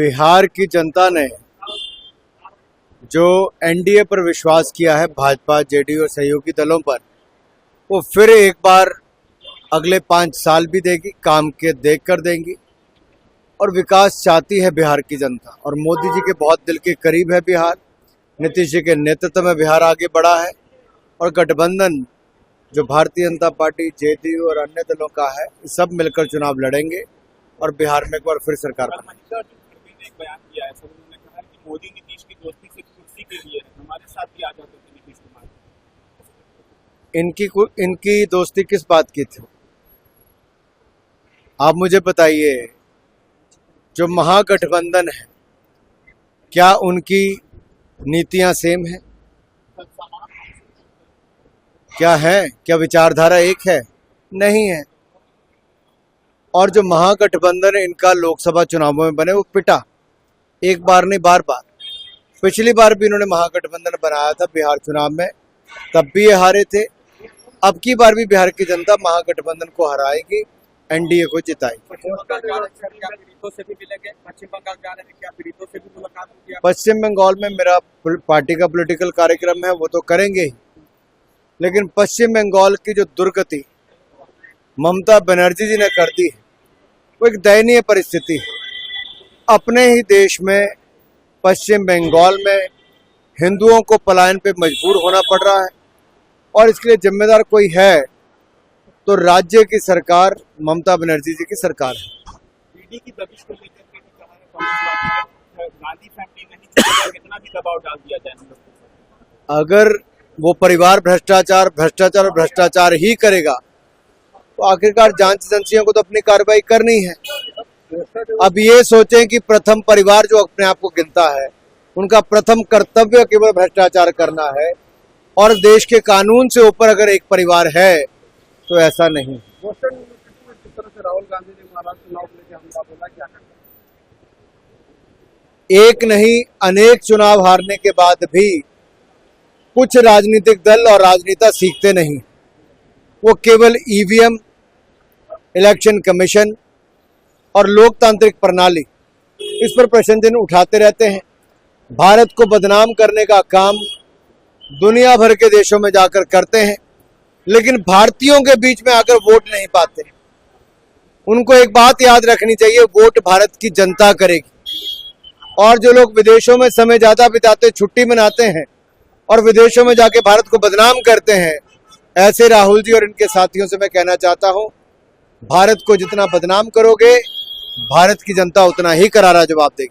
बिहार की जनता ने जो एनडीए पर विश्वास किया है, भाजपा, जेडीयू और सहयोगी दलों पर, वो फिर एक बार अगले 5 साल भी देगी, काम के देख कर देंगी। और विकास चाहती है बिहार की जनता, और मोदी जी के बहुत दिल के करीब है बिहार। नीतीश जी के नेतृत्व में बिहार आगे बढ़ा है, और गठबंधन जो भारतीय जनता पार्टी, जेडीयू और अन्य दलों का है, सब मिलकर चुनाव लड़ेंगे और बिहार में एक बार फिर सरकार बनेगी। एक बयान किया है, उन्होंने कहा कि मोदी नीतीश की दोस्ती सिर्फ कुर्सी के लिए है, हमारे साथ भी आ जाते थे नीतीश कुमार। इनकी दोस्ती किस बात की थी, आप मुझे बताइए। जो महागठबंधन है, क्या उनकी नीतियां सेम है? क्या है? क्या विचारधारा एक है? नहीं है। और जो महागठबंधन इनका लोकसभा चुनावों में बने, वो पिटा, एक बार नहीं बार बार। पिछली बार भी इन्होंने महागठबंधन बनाया था बिहार चुनाव में, तब भी ये हारे थे। अब की बार भी बिहार की जनता महागठबंधन को हराएगी, एनडीए को जिताएगी। पश्चिम बंगाल में मेरा पार्टी का पॉलिटिकल कार्यक्रम है, वो तो करेंगे ही, लेकिन पश्चिम बंगाल की जो दुर्गति ममता बनर्जी जी ने कर दी है, वो एक दयनीय परिस्थिति है। अपने ही देश में, पश्चिम बंगाल में हिंदुओं को पलायन पे मजबूर होना पड़ रहा है, और इसके लिए जिम्मेदार कोई है तो राज्य की सरकार, ममता बनर्जी जी की सरकार है। ईडी की दबिश को लेकर के भी कहा है कांग्रेस पार्टी ने, गांधी फैमिली नहीं चलेगा, कितना भी दबाव डाल दिया जाए। अगर वो परिवार भ्रष्टाचार ही करेगा, तो आखिरकार जांच एजेंसियों को तो अपनी कार्रवाई करनी है। अब ये सोचें कि प्रथम परिवार जो अपने आप को गिनता है, उनका प्रथम कर्तव्य केवल भ्रष्टाचार करना है, और देश के कानून से ऊपर अगर एक परिवार है तो ऐसा नहीं। राहुल गांधी ने महाराष्ट्र चुनाव लेकर हमला बोला, क्या करना? एक नहीं, अनेक चुनाव हारने के बाद भी कुछ राजनीतिक दल और राजनेता सीखते नहीं। वो केवल ईवीएम, इलेक्शन कमीशन और लोकतांत्रिक प्रणाली, इस पर प्रश्न चिन्ह उठाते रहते हैं। भारत को बदनाम करने का काम दुनिया भर के देशों में जाकर करते हैं, लेकिन भारतीयों के बीच में आकर वोट नहीं पाते। उनको एक बात याद रखनी चाहिए, वोट भारत की जनता करेगी। और जो लोग विदेशों में समय ज्यादा बिताते, छुट्टी मनाते हैं और विदेशों में जाके भारत को बदनाम करते हैं, ऐसे राहुल जी और इनके साथियों से मैं कहना चाहता हूं, भारत को जितना बदनाम करोगे, भारत की जनता उतना ही करारा जवाब देगी।